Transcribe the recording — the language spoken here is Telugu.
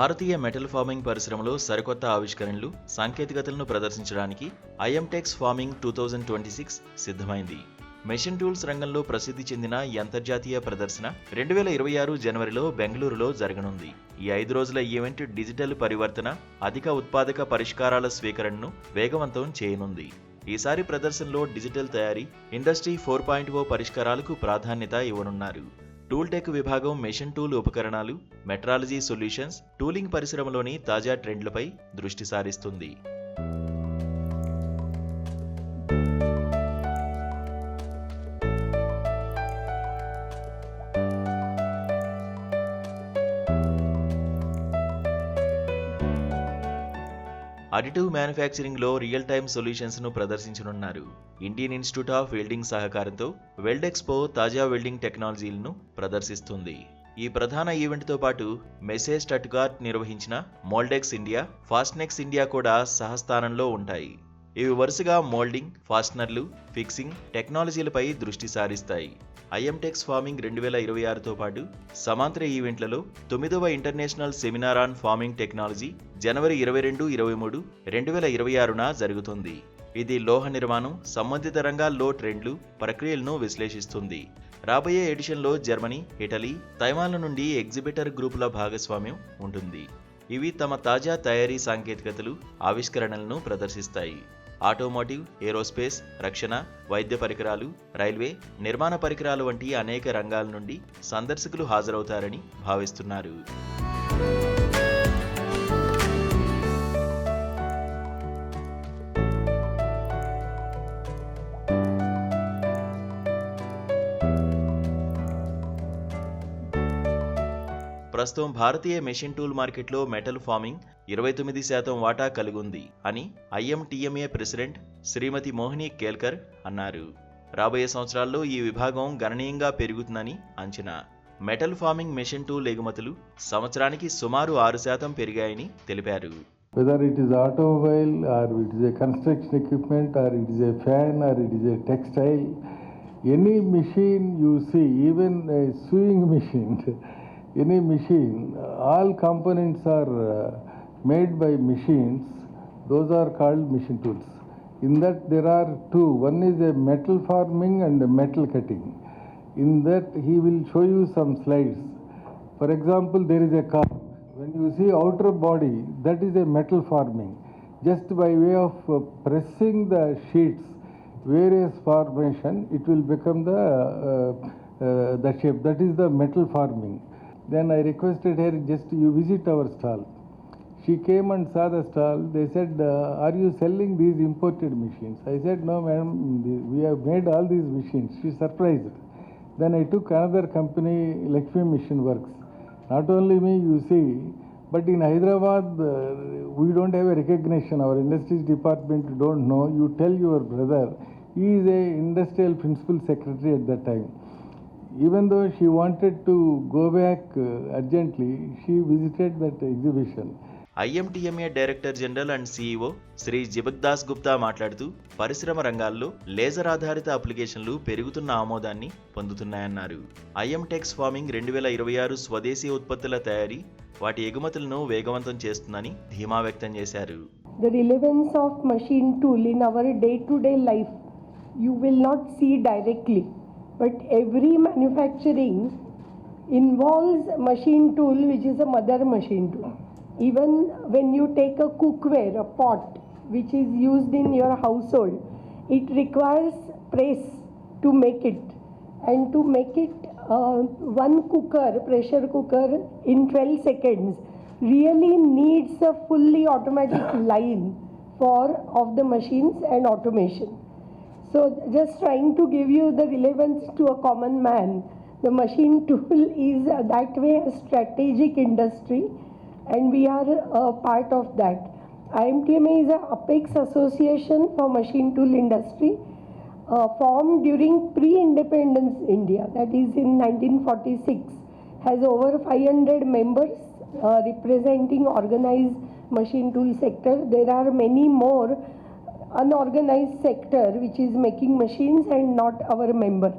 భారతీయ మెటల్ ఫార్మింగ్ పరిశ్రమలో సరికొత్త ఆవిష్కరణలు, సాంకేతికతలను ప్రదర్శించడానికి ఐఎంటెక్స్ ఫార్మింగ్ 2026 సిద్ధమైంది. మెషిన్ టూల్స్ రంగంలో ప్రసిద్ధి చెందిన ఈ అంతర్జాతీయ ప్రదర్శన 2026 జనవరిలో బెంగళూరులో జరగనుంది. ఈ 5 రోజుల ఈవెంట్ డిజిటల్ పరివర్తన, అధిక ఉత్పాదక పరిష్కారాల స్వీకరణను వేగవంతం చేయనుంది. ఈసారి ప్రదర్శనలో డిజిటల్ తయారీ, ఇండస్ట్రీ 4.0 పరిష్కారాలకు ప్రాధాన్యత ఇవ్వనున్నారు. టూల్ టెక్ విభాగం మెషిన్ టూల్ ఉపకరణాలు, మెట్రాలజీ సొల్యూషన్స్, టూలింగ్ పరిశ్రమలోని తాజా ట్రెండ్లపై దృష్టి సారిస్తుంది. అడిటివ్ మ్యానుఫ్యాక్చరింగ్లో రియల్ టైమ్ సొల్యూషన్స్ను ప్రదర్శించనున్నారు. ఇండియన్ ఇన్స్టిట్యూట్ ఆఫ్ వెల్డింగ్ సహకారంతో వెల్డ్ ఎక్స్పో తాజా వెల్డింగ్ టెక్నాలజీలను ప్రదర్శిస్తుంది. ఈ ప్రధాన ఈవెంట్తో పాటు మెసేజ్ స్టట్గార్ట్ నిర్వహించిన మోల్డెక్స్ ఇండియా, ఫాస్ట్నెక్స్ ఇండియా కూడా సహస్థానంలో ఉంటాయి. ఇవి వరుసగా మోల్డింగ్, ఫాస్ట్నర్లు, ఫిక్సింగ్ టెక్నాలజీలపై దృష్టి సారిస్తాయి. ఐఎంటెక్స్ ఫార్మింగ్ 2026తో పాటు సమాంతర ఈవెంట్లలో 9వ international seminar on forming technology జనవరి 22-23, 2026న జరుగుతుంది. ఇది లోహ నిర్మాణం, సంబంధిత రంగాల్లో ట్రెండ్లు, ప్రక్రియలను విశ్లేషిస్తుంది. రాబోయే ఎడిషన్లో జర్మనీ, ఇటలీ, తైవాన్ల నుండి ఎగ్జిబిటర్ గ్రూపుల భాగస్వామ్యం ఉంటుంది. ఇవి తమ తాజా తయారీ సాంకేతికతలు, ఆవిష్కరణలను ప్రదర్శిస్తాయి. ఆటోమోటివ్, ఏరోస్పేస్, రక్షణ, వైద్య పరికరాలు, రైల్వే, నిర్మాణ పరికరాలు వంటి అనేక రంగాల నుండి సందర్శకులు హాజరవుతారని భావిస్తున్నారు. ప్రస్తుతం భారతీయ మెషిన్ టూల్ మార్కెట్లో మెటల్ ఫార్మింగ్ 29% వాటా కలిగుంది అని ఐఎంటీఎంఏ ప్రెసిడెంట్ శ్రీమతి మోహిని కేల్కర్ అన్నారు. రాబోయే సంవత్సరాల్లో ఈ విభాగం గణనీయంగా పెరుగుతుందని అంచనా. మెటల్ ఫార్మింగ్ మెషిన్ టూల్ ఎగుమతులు సంవత్సరానికి సుమారు 6% పెరిగాయని తెలిపారు. Whether it is automobile or it is a construction equipment or it is a fan or it is a textile, any machine you see, even a sewing machine, any machine, all components are made by machines. Those are called machine tools. In that there are two. One is a metal forming and a metal cutting. In that he will show you some slides. For example, there is a car. When you see outer body, that is a metal forming. Just by way of pressing the sheets, various formation, it will become the shape. That is the metal forming. Then I requested her, just you visit our stall. She came and saw the stall. They said, are you selling these imported machines? I said, no madam, we have made all these machines. She surprised. Then I took another company, Lakshmi Machine Works. Not only me, you see, but in Hyderabad, we don't have a recognition. Our industries department don't know. You tell your brother. He is a industrial principal secretary at that time. Even though she wanted to go back urgently, she visited that exhibition. IMTMA director general and CEO Shri జిబగ్దాస్ గుప్తా మాట్లాడుతూ పరిశ్రమ రంగాల్లో లేజర్ ఆధారిత అప్లికేషన్లు పెరుగుతున్న ఆమోదాన్ని పొందుతున్నాయన్నారు. ఐఎంటెక్స్ ఫార్మింగ్ 2026 స్వదేశీ ఉత్పత్తుల తయారీ, వాటి ఎగుమతులను వేగవంతం చేస్తుందని ధీమా వ్యక్తం చేశారు. The relevance of machine tool in our day-to-day life you will not see directly, but every manufacturing involves machine tool, which is a mother machine tool. Even when you take a cookware, a pot which is used in your household, it requires press to make it, and to make it one cooker, pressure cooker, in 12 seconds really needs a fully automatic line of the machines and automation. So just trying to give you the relevance to a common man, the machine tool is that way a strategic industry, and we are a part of that. IMTMA is an apex association for machine tool industry, formed during pre-independence India, that is in 1946, has over 500 members representing organized machine tool sector. There are many more unorganized sector which is making machines and not our member.